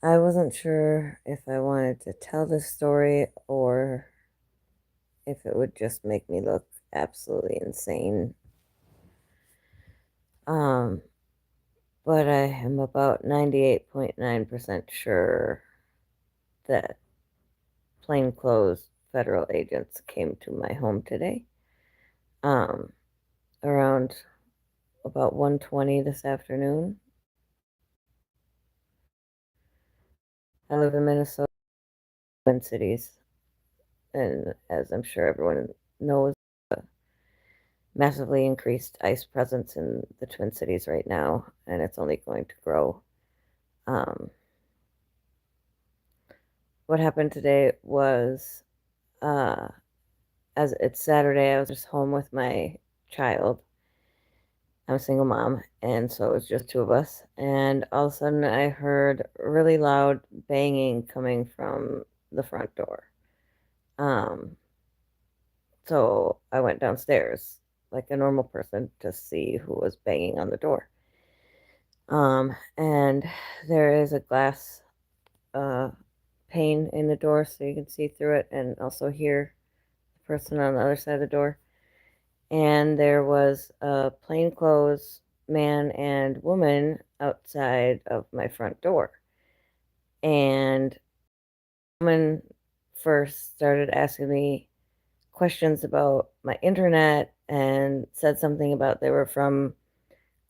I wasn't sure if I wanted to tell this story or if it would just make me look absolutely insane. Um, but I am about 98.9% sure that plainclothes federal agents came to my home today. Um, around about 1:20 this afternoon. I live in Minnesota, Twin Cities, and as I'm sure everyone knows, massively increased ice presence in the Twin Cities right now, and it's only going to grow. Um, what happened today was, uh, as it's Saturday, I was just home with my child. I'm a single mom, and so it was just two of us. And all of a sudden, I heard really loud banging coming from the front door. Um, so I went downstairs like a normal person to see who was banging on the door. And there is a glass uh, pane in the door so you can see through it and also hear the person on the other side of the door. And there was a plainclothes man and woman outside of my front door. And the woman first started asking me questions about my internet and said something about they were from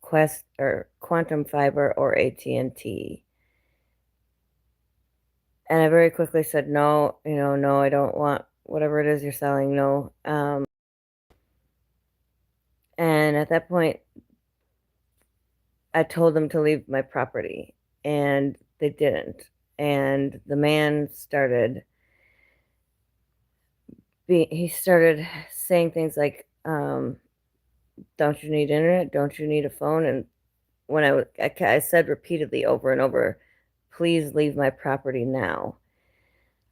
Quest or Quantum Fiber or AT&T. And I very quickly said, no, no, I don't want whatever it is you're selling, no. And at that point, I told them to leave my property, and they didn't. And the man he started saying things like, don't you need internet? Don't you need a phone? And when I said repeatedly over and over, please leave my property now.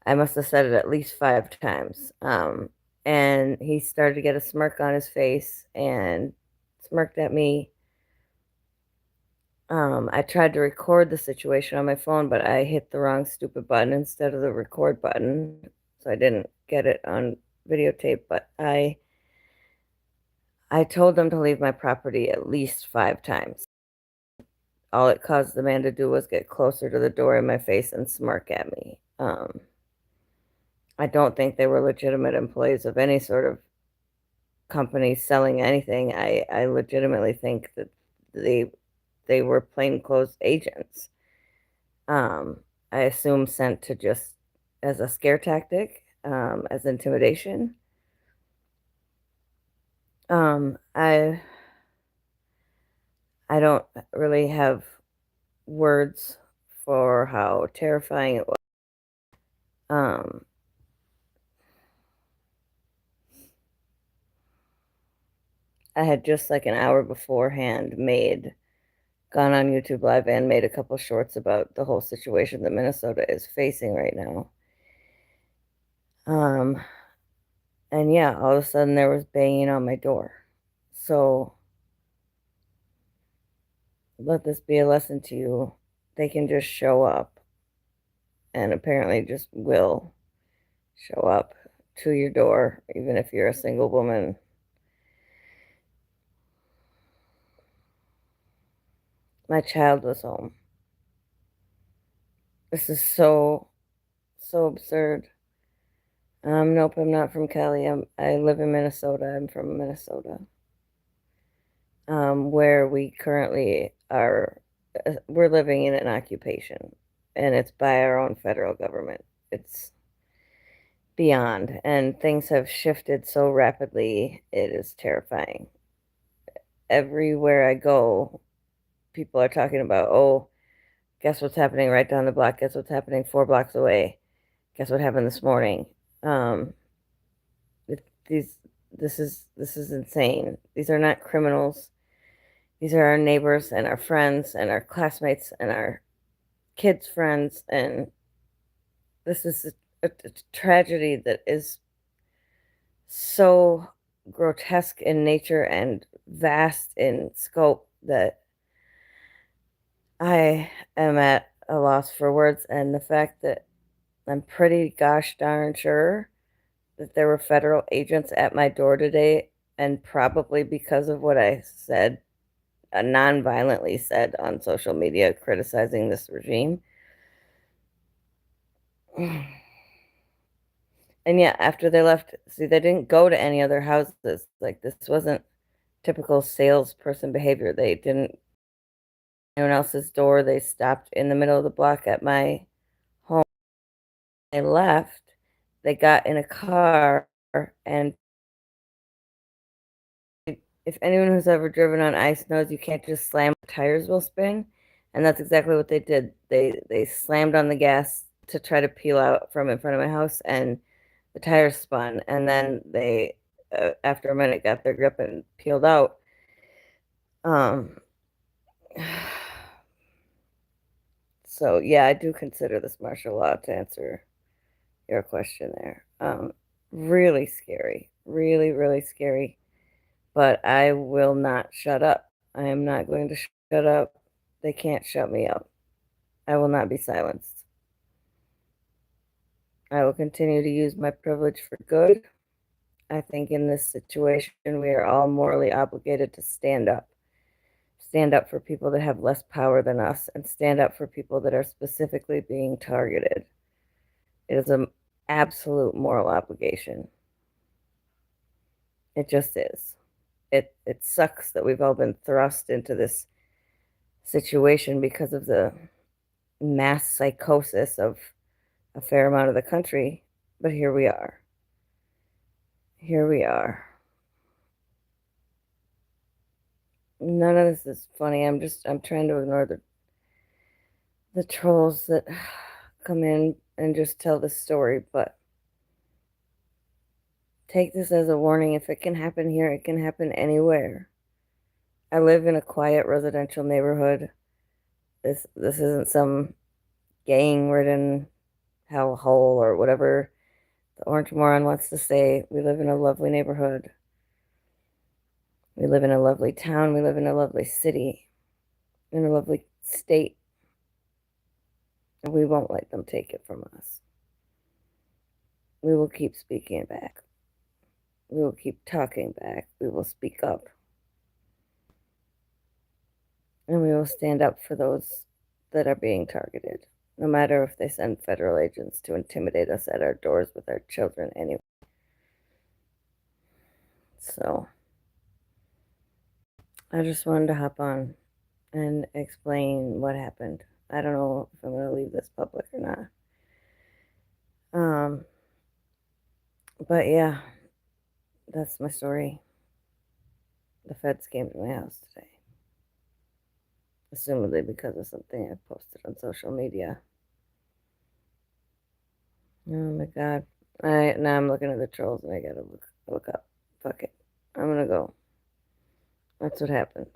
I must have said it at least 5 times. And he started to get a smirk on his face and smirked at me. I tried to record the situation on my phone, but I hit the wrong stupid button instead of the record button, so I didn't get it on videotape. But I told them to leave my property at least 5 times. All it caused the man to do was get closer to the door in my face and smirk at me. I don't think they were legitimate employees of any sort of company selling anything. I legitimately think that they were plainclothes agents. Um, I assume sent to just as a scare tactic, as intimidation. Um, I I don't really have words for how terrifying it was. Um, I had just like an hour beforehand gone on YouTube Live and made a couple shorts about the whole situation that Minnesota is facing right now. Um, and yeah, all of a sudden there was banging on my door. So let this be a lesson to you. They can just show up and apparently just will show up to your door, even if you're a single woman. My child was home. This is so absurd. Nope, I'm not from Cali. I live in Minnesota. I'm from Minnesota, where we currently are. We're living in an occupation, and it's by our own federal government. It's beyond, and things have shifted so rapidly. It is terrifying. Everywhere I go, people are talking about, oh, guess what's happening right down the block? Guess what's happening 4 blocks away? Guess what happened this morning? Um, these this is insane. These are not criminals. These are our neighbors and our friends and our classmates and our kids' friends, and this is a tragedy that is so grotesque in nature and vast in scope that I am at a loss for words, and the fact that I'm pretty gosh darn sure that there were federal agents at my door today, and probably because of what I said, non-violently said on social media criticizing this regime. And yeah, after they left, see, they didn't go to any other houses. Like, this wasn't typical salesperson behavior. They didn't anyone else's door. They stopped in the middle of the block at my home. They left. They got in a car, and if anyone who's ever driven on ice knows you can't just slam, tires will spin. And that's exactly what they did. They slammed on the gas to try to peel out from in front of my house, and the tires spun. And then they, after a minute, got their grip and peeled out. Um, so yeah, I do consider this martial law, to answer your question there. Really scary, really, really scary. But I will not shut up. I am not going to shut up. They can't shut me up. I will not be silenced. I will continue to use my privilege for good. I think in this situation, we are all morally obligated to stand up. Stand up for people that have less power than us, and stand up for people that are specifically being targeted. It is an absolute moral obligation. It just is. It sucks that we've all been thrust into this situation because of the mass psychosis of a fair amount of the country, but here we are. Here we are. None of this is funny. I'm trying to ignore the trolls that come in and just tell the story, but take this as a warning. If it can happen here, it can happen anywhere. I live in a quiet residential neighborhood. This isn't some gang-ridden hellhole or whatever the orange moron wants to say. We live in a lovely neighborhood. We live in a lovely town. We live in a lovely city, in a lovely state. And we won't let them take it from us. We will keep speaking back. We will keep talking back. We will speak up. And we will stand up for those that are being targeted, no matter if they send federal agents to intimidate us at our doors with our children anyway. So I just wanted to hop on and explain what happened. I don't know if I'm going to leave this public or not. But yeah, that's my story. The feds came to my house today, assumedly because of something I posted on social media. Oh my god. Now I'm looking at the trolls and I gotta look up. Fuck it. I'm gonna go. That's what happened.